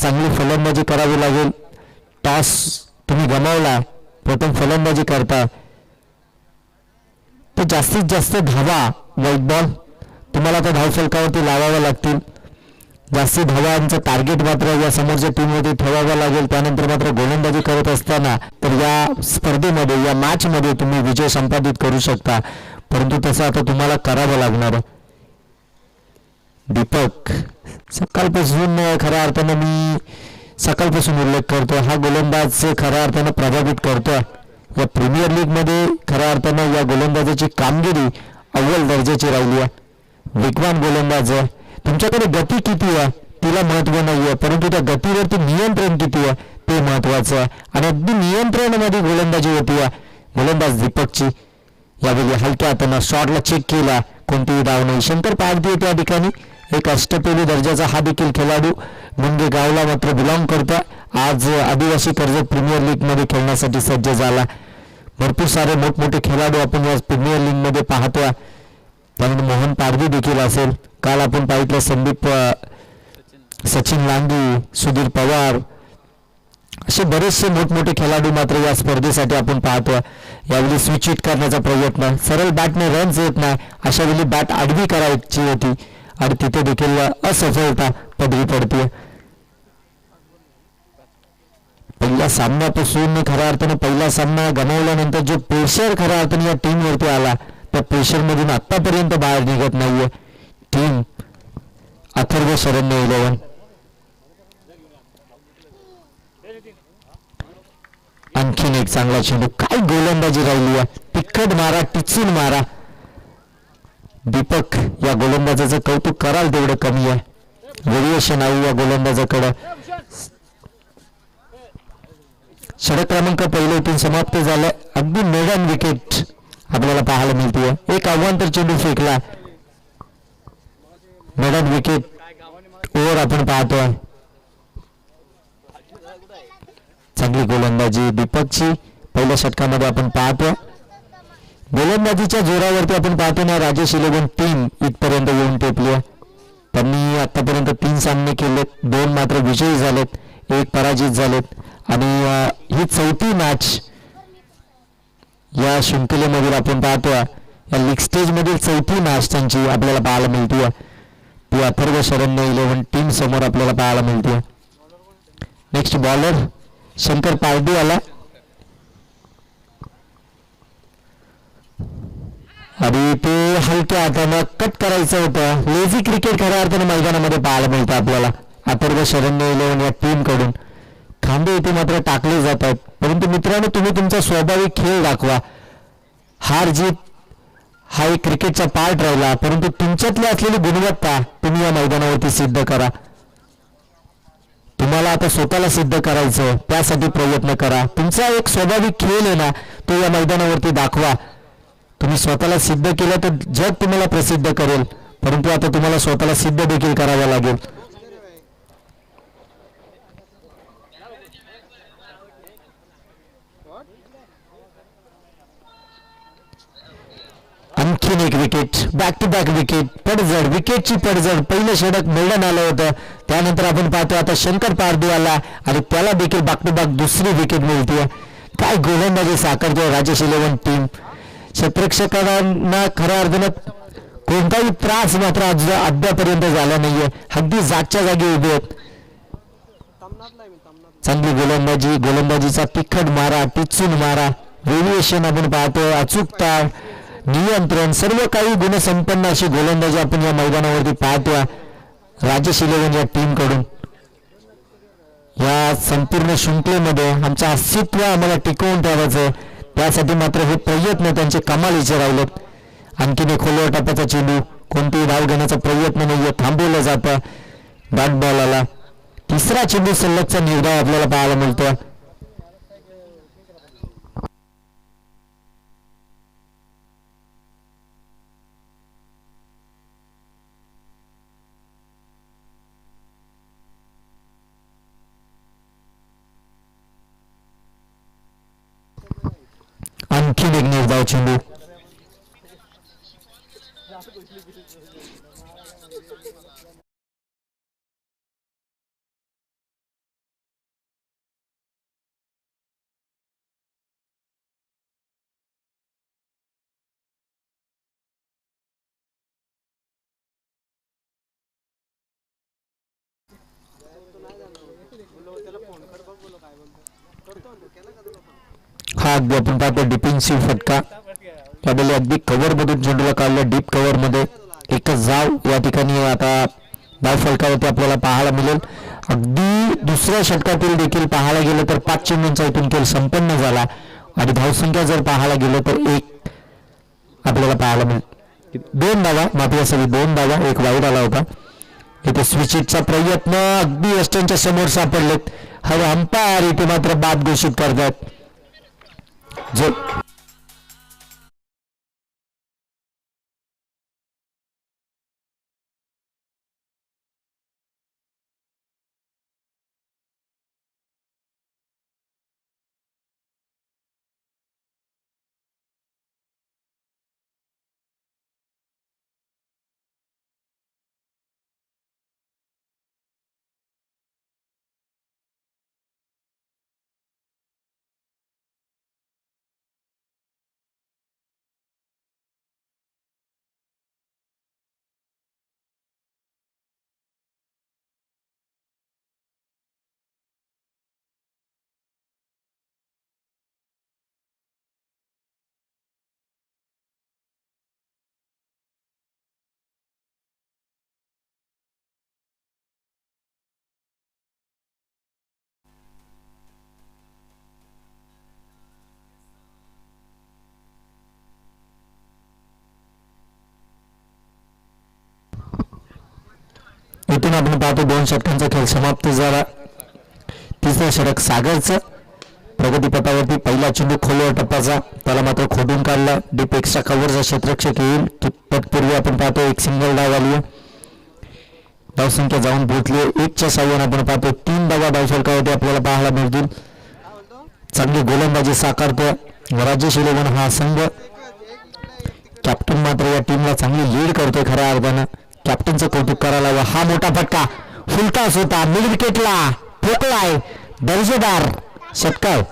चांगली फलंदाजी करावी लागेल. टॉस तुम्ही गमावला, प्रथम फलंदाजी करता तर जास्तीत जास्त धावा व्हाईट बॉल तुम्हाला आता धावफलकावरती लावाव्या लागतील. जास्ती धावांचं टार्गेट मात्र या समोरच्या टीमवरती ठेवावं लागेल. त्यानंतर मात्र गोलंदाजी करत असताना तर या स्पर्धेमध्ये या मॅचमध्ये तुम्ही विजय संपादित करू शकता, परंतु तसं आता तुम्हाला करावं लागणार. दीपक सकाळपासून खऱ्या अर्थानं मी सकाळपासून उल्लेख करतो, हा गोलंदाज खऱ्या अर्थानं प्रभावित करतो. या प्रीमियर लीगमध्ये खऱ्या अर्थानं या गोलंदाजाची कामगिरी अव्वल दर्जाची राहिली आहे. वेगवान गोलंदाज आहे. तुमच्याकडे गती किती आहे तिला महत्व नाही आहे, परंतु त्या गतीवरती नियंत्रण किती आहे ते महत्वाचं आहे. आणि अगदी नियंत्रणामध्ये गोलंदाजी होती आहे गोलंदाज दीपकची. यावेळी हलक्या हातानं शॉटला चेक केला, कोणतीही धाव नाही. शंकर पारधी त्या ठिकाणी एक अष्टपैलू दर्जाचा हा देखील खेळाडू मुंगे गावला मात्र बिलॉंग करतो. आज आदिवासी कर्जत प्रीमियर लीगमध्ये खेळण्यासाठी सज्ज झाला. भरपूर सारे मोठमोठे खेळाडू आपण या प्रीमियर लीगमध्ये पाहतोय. त्यामध्ये मोहन पारधी देखील असेल. काल आपण पाहितलं संदीप, सचिन लांगी, सुधीर पवार असे बरेचसे मोठमोठे खेळाडू मात्र या स्पर्धेसाठी आपण पाहतोय. यावेळी स्विच हिट करण्याचा प्रयत्न, सरळ बॅटने रन्स येत नाही, अशा वेळी बॅट आडवी करायची होती आणि तिथे देखील असफलता पदरी पडते. पहिल्या सामन्यापासून खऱ्या अर्थानं पहिला सामना गमावल्यानंतर जो प्रेशर खऱ्या अर्थाने या टीमवरती आला त्या प्रेशर मधून आतापर्यंत बाहेर निघत नाहीये टीम. अथर्व शरण्य 11 आणखीन एक चांगला चेंडू, काय गोलंदाजी राहिली आहे. तिखट मारा, टिचून मारा. दीपक या गोलंदाजाचं कौतुक कराल तेवढं कमी आहे. व्हेरिएशन आहे या गोलंदाजाकडं. षटक क्रमांक पहिले तीन समाप्त झालं. अगदी मेडन विकेट आपल्याला पाहायला मिळते. एक अवांतर चेंडू फेकला, मेडन विकेट ओव्हर आपण पाहतोय. चांगली गोलंदाजी दीपकची पहिल्या षटकामध्ये आपण पाहतोय. गोलंदाजीच्या जोरावरती आपण पाहतो ना राजेश 11 टीम इथपर्यंत येऊन टेपली. त्यांनी आतापर्यंत 3 सामने केलेत, 2 मात्र विजयी झालेत, 1 पराजित झालेत आणि ही 4थी मॅच या शृंखलेमधील आपण पाहतोय. या लीग स्टेज मधील 4थी मॅच त्यांची आपल्याला पाहायला मिळते. ती अथर्व शरण्य 11 टीम समोर आपल्याला पाहायला मिळते. नेक्स्ट बॉलर शंकर पारडी आला आणि ते हलक्या हातानं कट करायचं होतं. लेझी क्रिकेट खऱ्या अर्थानं मैदानामध्ये पाहायला मिळतं आपल्याला अथर्व शरण्य 11 या टीम कडून. खांदे इथे मात्र टाकले जातात, परंतु मित्रांनो तुम्ही तुमचा स्वाभाविक खेळ दाखवा. हार जीत हा एक क्रिकेटचा पार्ट राहिला, परंतु तुमच्यातली असलेली गुणवत्ता तुम्ही या मैदानावरती सिद्ध करा. तुम्हाला आता स्वतःला सिद्ध करायचं, त्यासाठी प्रयत्न करा. तुमचा एक स्वाभाविक खेळ आहे ना तो या मैदानावरती दाखवा. तुम्ही स्वतःला सिद्ध केलं तर जग तुम्हाला प्रसिद्ध करेल, परंतु आता तुम्हाला स्वतःला सिद्ध देखील करावं लागेल. आणखीन एक wicket, back to back wicket, पडझड, विकेटची पडझड. पहिलं षटक मेल्डन आलं होतं, त्यानंतर आपण पाहतो आता शंकर पारधी आला आणि त्याला देखील बॅक टू बॅक दुसरी विकेट मिळते. काय गोलंदाजी साकारतोय राजेश 11 टीम. क्षेत्ररक्षकांना खऱ्या अर्थानं कोणताही त्रास मात्र अद्यापर्यंत झाला नाहीये. अगदी जागच्या जागी उभे आहेत. चांगली गोलंदाजी, गोलंदाजीचा तिखट मारा, टिचून मारा, व्हेरिएशन आपण पाहतोय, अचूकता, नियंत्रण, सर्व काही गुणसंपन्न अशी गोलंदाजी आपण या मैदानावरती पाहतोय राजेश 11 या टीम कडून. या संपूर्ण शृंखलेमध्ये आमचं अस्तित्व आम्हाला टिकवून ठेवायचं, त्यासाठी मात्र हे प्रयत्न त्यांचे कमालीचे राहिलेत. आणखीन एक खोलवर टप्प्याचा चेंडू, कोणतीही धाव घेण्याचा प्रयत्न नाहीये, थांबवलं जातं. डॉट बॉल आला. तिसरा चेंडू सलगचा निर्धाव आपल्याला पाहायला मिळतो. आणखीन एक निर्धाव चेंडू. हा अगदी आपण पाहतो डिफेन्सिव्ह फटका. त्यावेळी अगदी कव्हर मधून चेंडूला काढलं, डीप कव्हर मध्ये एकच धाव या ठिकाणी आता धाव फलकावरती आपल्याला पाहायला मिळेल. अगदी दुसऱ्या षटकातील देखील पाहायला गेलं तर 5 चेंडूंचा इथून खेळ संपन्न झाला आणि धावसंख्या जर पाहायला गेलं तर एक आपल्याला पाहायला मिळेल. 2 धावा, माफी असावी, 2 धावा, एक वाईड आला होता. इथे स्विचिटचा प्रयत्न अगदी यष्टींच्या समोर सापडलेत. हवे अंपायर इथे मात्र बाद घोषित करतात. जो इथून आपण पाहतो 2 षटकांचा खेळ समाप्त झाला. तिसरं षटक सागरचं. प्रगतीपथावरती पहिला चेंडू खोलवर टप्प्याचा, त्याला मात्र खोडून काढला. डीप एक्स्ट्रा कव्हरचा क्षेत्ररक्षक येईल. तत्पूर्वी आपण पाहतो एक सिंगल डाव आली. धावसंख्या जाऊन पोहोचली 1च्या साह्याने. आपण पाहतो 3 धावा धावफलकावरती आपल्याला पाहायला मिळतील. चांगली गोलंदाजी साकारतोय राजेश इलेव्हन हा संघ. कॅप्टन मात्र या टीमला चांगली लीड करतोय खऱ्या अर्थानं. कॅप्टनचं कौतुक करायला हवं. हा मोठा फटका फुलटास होता, मिड विकेटला ठोकलाय, दर्जेदार षटकार.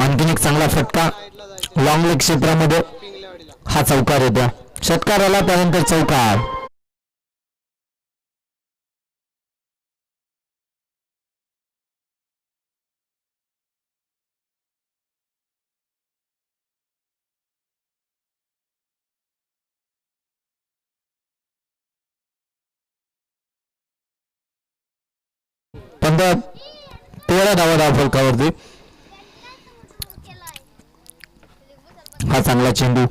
आणखीन एक चांगला फटका लॉंग लेग क्षेत्रामध्ये, हा चौकार होता. षटकार आला त्यानंतर चौकार. पंधरा 13 धावा धावफलकावरती. हा चांगला चेंडू,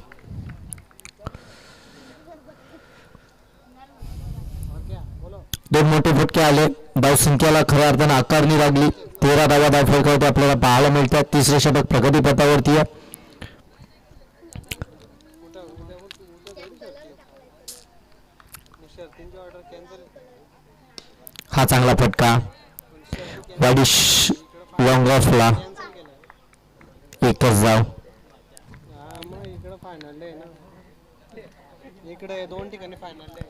दोन मोठे फटके आले. धावसंख्येला खऱ्या अर्थानं आकारणी लागली. 13 धावा धावफलकावरती आपल्याला पाहायला मिळतात. तिसरे षटक प्रगतीपथावरती आहे. हा चांगला फटका वाडिश लॉंग ऑफला, एकच धाव.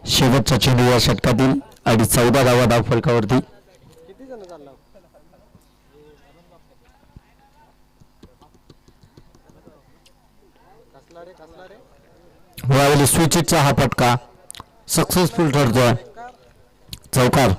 शेवटचा चेंडू या षटकातील आणि 14 धावा धावफलकावरती. स्विचिटचा हा फटका सक्सेसफुल ठरतोय, चौकार.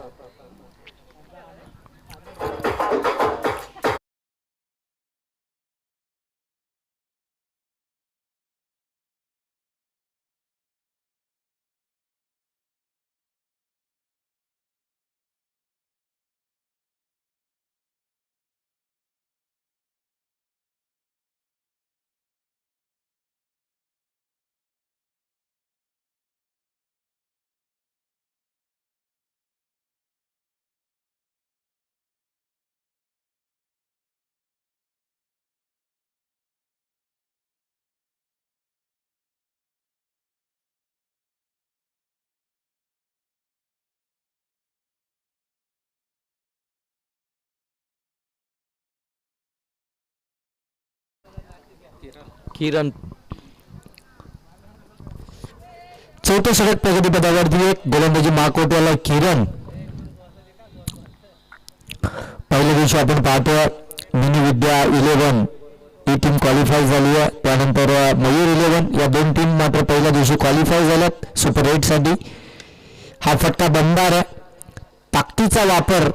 किरण. चौथ्या षटक प्रगतीपथावरती एक गोलंदाजी माकोट्याला किरण. पहिल्या दिवशी आपण पाहतो मिनी विद्या 11 ही टीम क्वालिफाय झाली आहे. त्यानंतर मयूर 11 या दोन टीम मात्र पहिल्या दिवशी क्वालिफाय झाल्यात सुपर 8 साठी. हा फटका दमदार आहे. ताकदीचा वापर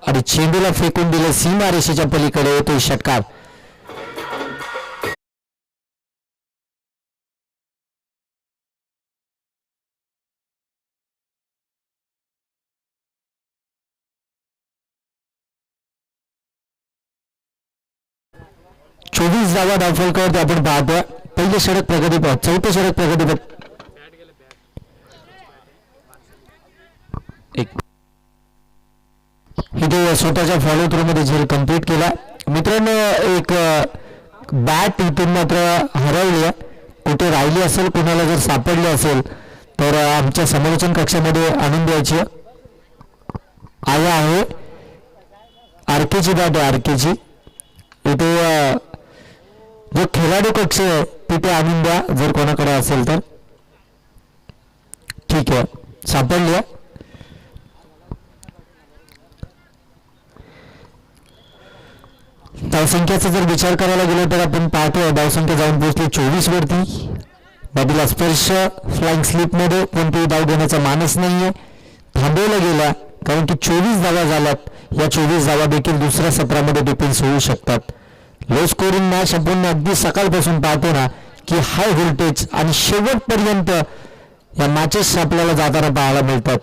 आणि चेंडूला फेकून दिले सीमा रेषेच्या पलीकडे येतो षटकार. चोवीस धावा धावफलकावरती आपण पाहतोय. पहिले षटक प्रगतीपथ, चौथं षटक प्रगतीपथ. इथे स्वतःच्या फॉलो थ्रू मध्ये झेल कंप्लीट केला. मित्रांनो एक बॅट इथून मात्र हरवली आहे. कुठे राहिली असेल, कोणाला जर सापडली असेल तर आमच्या समालोचन कक्षामध्ये आणून द्यायची. आया आहे आरकेची बॅट आहे, आरकेची. इथे जो खेळाडू कक्ष आहे तिथे आणून द्या जर कोणाकडे असेल तर. ठीक आहे, सापडली आहे. धावसंख्येचा जर विचार करायला गेलो तर आपण पाहतो धावसंख्या जाऊन पोहोचली 24 वरती. बॅटीला स्पर्श, फ्लाइंग स्लिप मध्ये कोणतीही धाव घेण्याचा मानस नाहीये. थांबवला गेला कारण की 24 धावा झाल्यात. या 24 धावा देखील दुसऱ्या सत्रामध्ये डिफेन्स होऊ शकतात. लो स्कोरिंग मॅच आपण अगदी सकाळपासून पाहतो ना की हाय व्होल्टेज आणि शेवटपर्यंत या मॅचेस आपल्याला जाताना पाहायला मिळतात.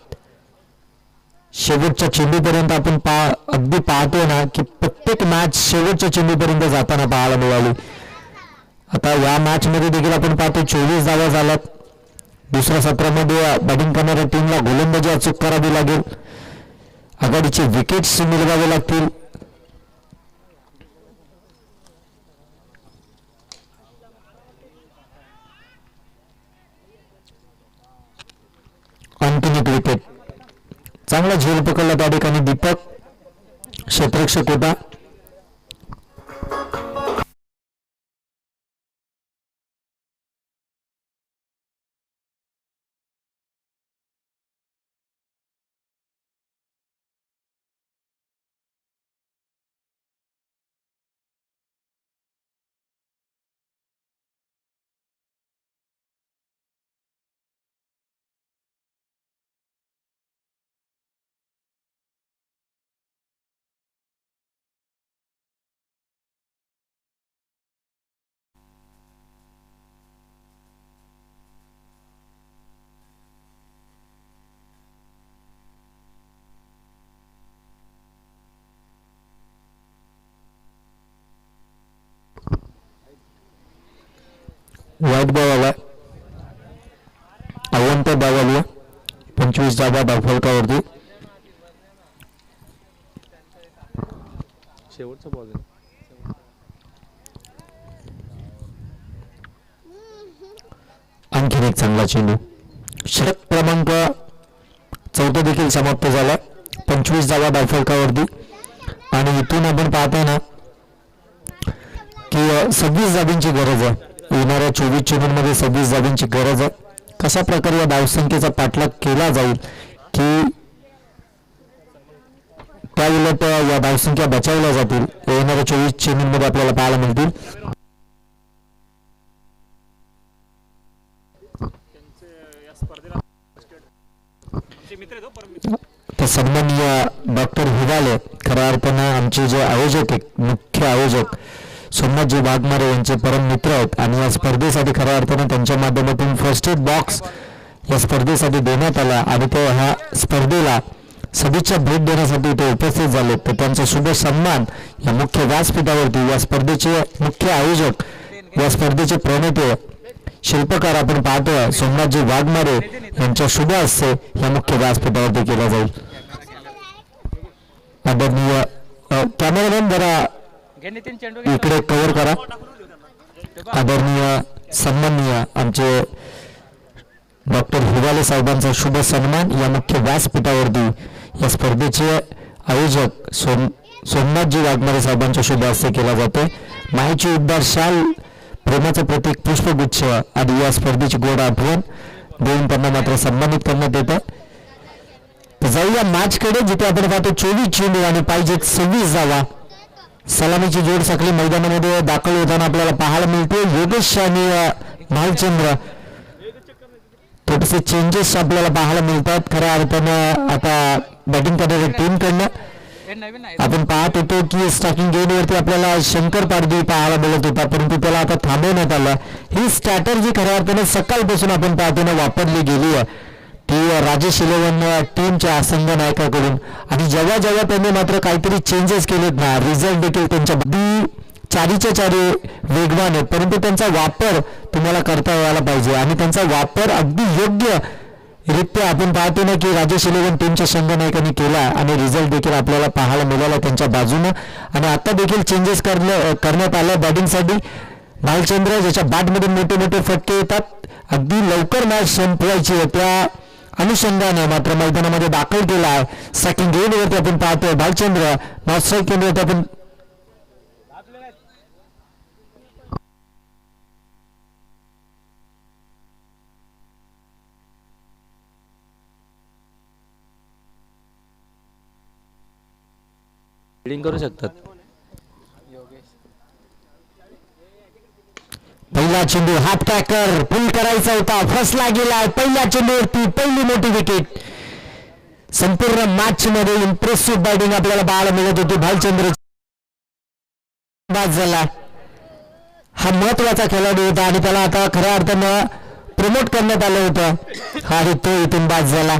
शेवटच्या चेंडूपर्यंत आपण अगदी पाहतो ना की प्रत्येक मॅच शेवटच्या चेंडूपर्यंत जाताना पाहायला मिळाली. आता या मॅच मध्ये देखील आपण पाहतो 24 धावा झाल्यात. दुसऱ्या सत्रामध्ये बॅटिंग करणाऱ्या टीमला गोलंदाजी अचूक करावी लागेल. आघाडीचे विकेट्स मिळवावे लागतील. आणखीन एक विकेट. चांगला झेल पकडला त्या ठिकाणी दीपक. क्षेत्ररक्षक होता. वाईट बॉल आला. अवंतर धाव आली. 25 धावा धावफलकावरती. शेवटचा बॉल आहे. आणखीन एक चांगला चेंडू. षटक क्रमांक 14 देखील समाप्त झाला. 25 धावा धावफलकावरती. आणि इथून आपण पाहतोय ना की 26 धाबींची गरज आहे. येणाऱ्या 24 चेंडूंमध्ये 26 धाबींची गरज आहे. कशा प्रकारे या धावसंख्येचा पाठलाग केला जाईल की त्या उलट या धावसंख्या बचावल्या जातील येणाऱ्या 24 चेंडूंमध्ये आपल्याला पाहायला मिळतील. तर सन्माननीय डॉक्टर हिवाले खऱ्या अर्थानं आमचे जे आयोजक आहेत, मुख्य आयोजक सोमनाथजी वाघमारे यांचे परम मित्र आहेत. आणि या स्पर्धेसाठी खऱ्या अर्थानं त्यांच्या माध्यमातून फर्स्ट एड बॉक्स या स्पर्धेसाठी देण्यात आला आणि ते ह्या स्पर्धेला सदिच्छा भेट देण्यासाठी ते उपस्थित झाले. तर त्यांचा शुभ सन्मान या मुख्य व्यासपीठावरती या स्पर्धेचे मुख्य आयोजक, या स्पर्धेचे प्रणेते, शिल्पकार आपण पाहतोय सोमनाथजी वाघमारे यांच्या शुभ हस्ते या मुख्य व्यासपीठावरती केला जाईल. आदरणीय कॅमेरामॅन जरा इकडे कव्हर करा. आदरणीय सन्माननीय आमचे डॉक्टर हिवाले साहेबांचा शुभ सन्मान या मुख्य व्यासपीठावरती या स्पर्धेचे आयोजक सोमनाथजी वाघमारे साहेबांच्या शुभ हस्ते केला जातो. माहिती उद्धार शाल प्रेमाचं प्रतीक पुष्पगुच्छ आणि या स्पर्धेची गोड आठवण देऊन त्यांना मात्र सन्मानित करण्यात येतं. तर जाऊया मॅचकडे, जिथे आपण पाहतो 24 चेंडू आणि पाहिजे 26 धावा. सलामीची जोड साखळी मैदानामध्ये दाखल होताना आपल्याला पाहायला मिळते. योगेश आणि भालचंद्र थोडेसे चेंजेस आपल्याला पाहायला मिळतात. खऱ्या अर्थानं आता बॅटिंग करणाऱ्या टीमकडनं आपण पाहत होतो की स्टार्टिंग गेमवरती आपल्याला शंकर पारदी पाहायला मिळत होता, परंतु त्याला आता थांबवण्यात आलं. ही स्ट्रॅटर्जी खऱ्या अर्थानं सकाळपासून आपण पाहतो ना वापरली गेली आहे ती राजेश 11 टीमच्या संघ नायकाकडून. आणि जेव्हा जेव्हा त्यांनी मात्र काहीतरी चेंजेस केलेत ना, रिझल्ट देखील त्यांच्या चारीच्या चारी वेगवान आहेत, परंतु त्यांचा वापर तुम्हाला करता यायला पाहिजे आणि त्यांचा वापर अगदी योग्य रित्या आपण पाहतो ना की राजेश 11 टीमच्या संघ नायकांनी केला आणि रिझल्ट देखील आपल्याला पाहायला मिळाला त्यांच्या बाजूनं. आणि आता देखील चेंजेस करण्यात आलं बॅटिंगसाठी. भालचंद्र ज्याच्या बॅटमध्ये मोठे मोठे फटके येतात, अगदी लवकर मॅच संपवायची आहे त्या अनुषंगाने मात्र मैदानामध्ये दाखल केला आहे. सेकंड गेमवरती आपण पाहतोय भालचंद्र नॉर्थ साईड केंद्रावरती आपण फील्डिंग करू शकतात. पहिला चेंडू हाफ टॅकर पुल करायचा होता, फसला गेला. पहिल्या चेंडूवरती पहिली मोठी विकेट. संपूर्ण मॅच मध्ये इम्प्रेसिव्ह बॅटिंग आपल्याला पाहायला मिळत होती. भालचंद्र बाद झाला. हा महत्वाचा खेळाडू होता आणि त्याला आता खऱ्या अर्थानं प्रमोट करण्यात आलं होतं. हा तो इथून बाद झाला.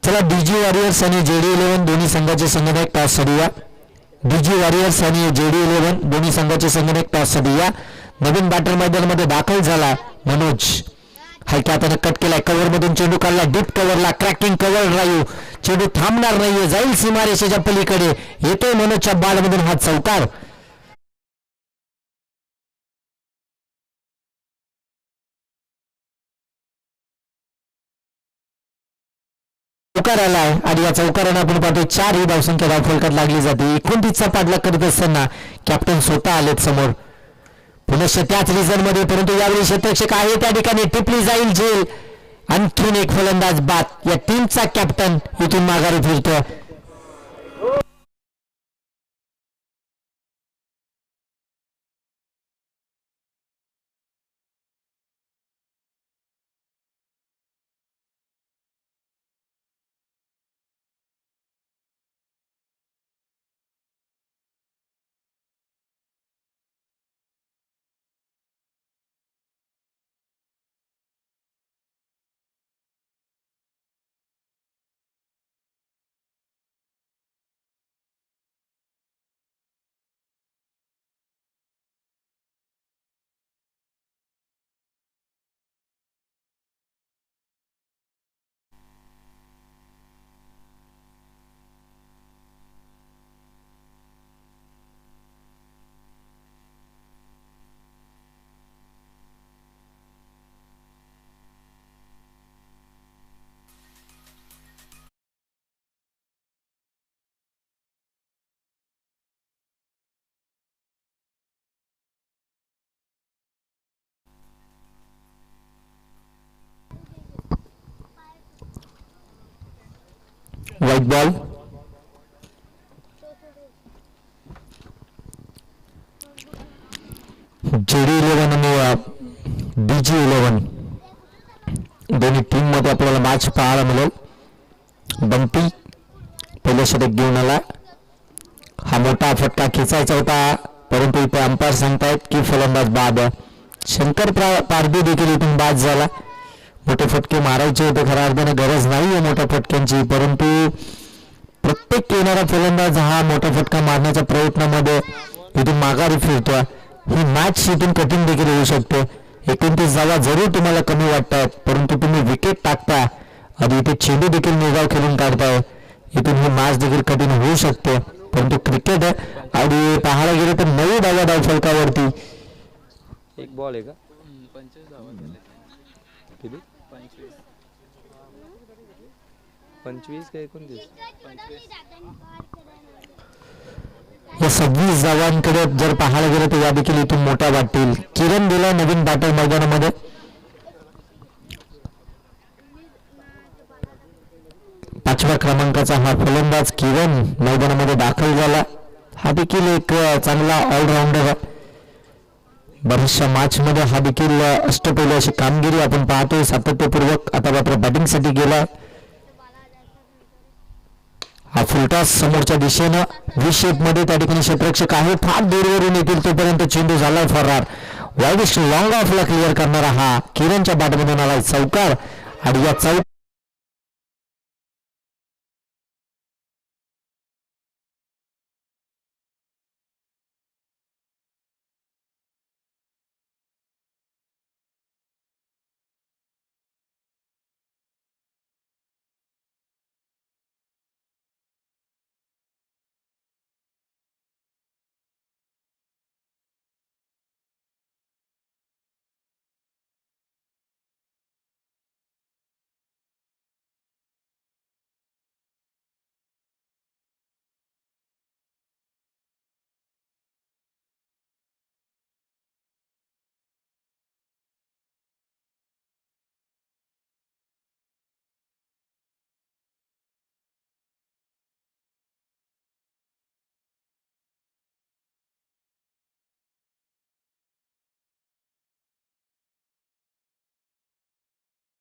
चला डीजी वॉरियर्स आणि जेडी 11 दोन्ही संघाचे संघनायक टॉस साठी. डीजी वॉरियर्स आणि जेडी 11 दोन्ही संघाचे संघनायक टॉस साठी. नवीन बॅटर मैदानामध्ये दाखल झाला मनोज. हलक्या हाताने कट केलाय, कव्हर मधून चेंडू काढला, डीप कव्हरला, क्रॅकिंग कव्हर ड्राईव्ह. चेंडू थांबणार नाहीये, जाईल सीमारेषेच्या पलीकडे. येतोय मनोजच्या बॉलमधून हा चौकार. चौकार आलाय आणि या चौकाराने आपण पाहतो 4 ही धावसंख्या धावफलकात लागली जाते. 29चा पाठलाग करत असताना कॅप्टन स्वतः आलेत समोर पुनश्च त्याच रिझन मध्ये, परंतु यावेळी क्षेत्ररक्षक आहे त्या ठिकाणी. टिपली जाईल झेल. आणखीन एक फलंदाज बाद. या टीमचा कॅप्टन इथून माघारी फिरतोय. White ball. जेडी 11 आणि डीजी 11 दोन्ही टीम मध्ये आपल्याला मॅच पाहायला मिळेल. बंटी पहिलं षटक घेऊन आला. हा मोठा फटका खेचायचा होता, परंतु इथे अंपायर सांगतायत की फलंदाज बाद. शंकर पारदी देखील इथून बाद झाला. मोठे फटके मारायचे होते, खऱ्या अर्थाने गरज नाही आहे मोठ्या फटक्यांची, परंतु प्रत्येक येणारा फलंदाज हा मोठा फटका मारण्याच्या प्रयत्नामध्ये इथून माघारी फिरतोय. ही मॅच इथून कठीण देखील होऊ शकते. 29 धावा जरूर तुम्हाला कमी वाटतात, परंतु तुम्ही विकेट टाकता आणि इथे चेंडू देखील निर्धाव खेळून काढताय. इथून ही मॅच देखील कठीण होऊ शकते, परंतु क्रिकेट आणि पाहायला गेले तर 9 धावा धाव फलकावरती. एक बॉल आहे का? 25 का 29? या 26 धावांकडे जर पाहायला गेलं तर या देखील इथून मोठ्या वाटतील. किरण दिला नवीन बॅटर मैदानामध्ये. पाचव्या क्रमांकाचा हा फलंदाज किरण मैदानामध्ये दाखल झाला. हा देखील एक चांगला ऑलराऊंडर आहे. बऱ्याचशा मॅच मध्ये हा देखील अष्टपैलू अशी कामगिरी आपण पाहतोय सातत्यपूर्वक. आता मात्र बॅटिंगसाठी गेला. हा फुलटॉस समोरच्या दिशेनं व्ही शेप मध्ये त्या ठिकाणी क्षेत्ररक्षक आहे, फार दूरवरून येतील तोपर्यंत चेंडू झालाय फरार. वाईड लॉंग ऑफला क्लिअर करणारा हा किरणच्या बॅटमधून आला चौकार. आणि या चौक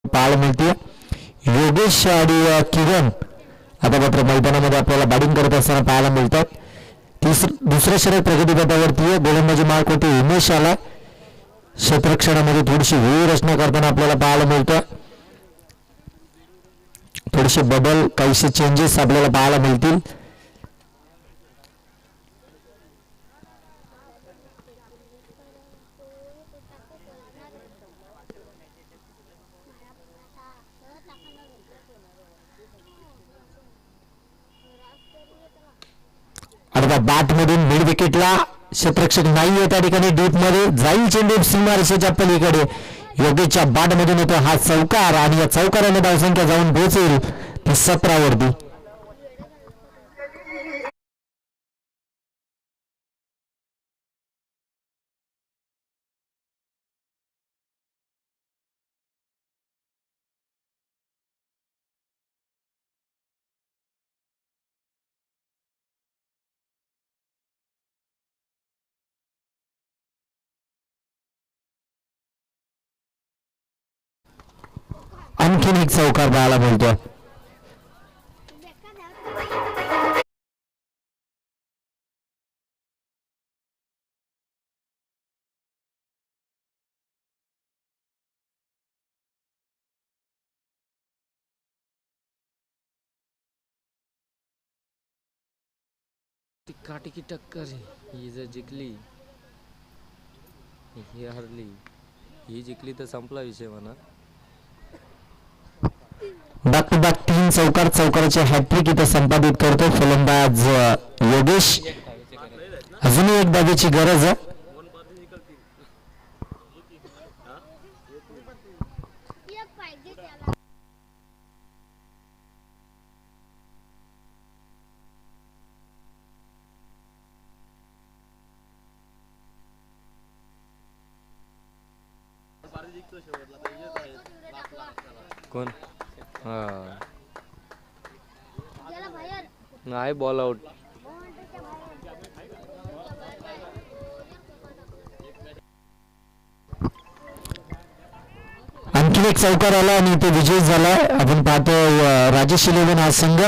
पाहायला मिळते. योगेश आणि किरण आता मात्र मैदानामध्ये आपल्याला बॅटिंग करत असताना पाहायला मिळतात. दुसऱ्या षटक प्रगतीपथावरती आहे. गोलंदाजी मार्कवरती उमेश आला. क्षेत्ररक्षणामध्ये थोडीशी व्यूह रचना करताना आपल्याला पाहायला मिळतं. थोडेसे बदल, काहीसे चेंजेस आपल्याला पाहायला मिळतील. आता बॅट मधून मिड विकेटला क्षेत्ररक्षक नाहीये, त्या ठिकाणी डीप मध्ये जाईल चेंडू सीमारेषेच्या पलीकडे. योगेशच्या बॅट मधून येतो हा चौकार आणि या चौकाराने धावसंख्या जाऊन पोहोचेल ती 17 वरती. आणखीन एक चौकार पाहायला मिळतोय. काटी की टक्कर ही जर जिंकली, ही हरली, ही जिंकली तर संपला विषय म्हणा. बॅक टू बॅक 3 चौकार, चौकाराचे हॅट्रिक इथे संपादित करतो फलंदाज योगेश. अजूनही एक धावेची गरज आहे. कोण? हा नाही, बॉल आउट. आणखी आणखीन एक चौकार आला आणि ते विजयी झाला. आपण पाहतो राजेश 11 हा संघ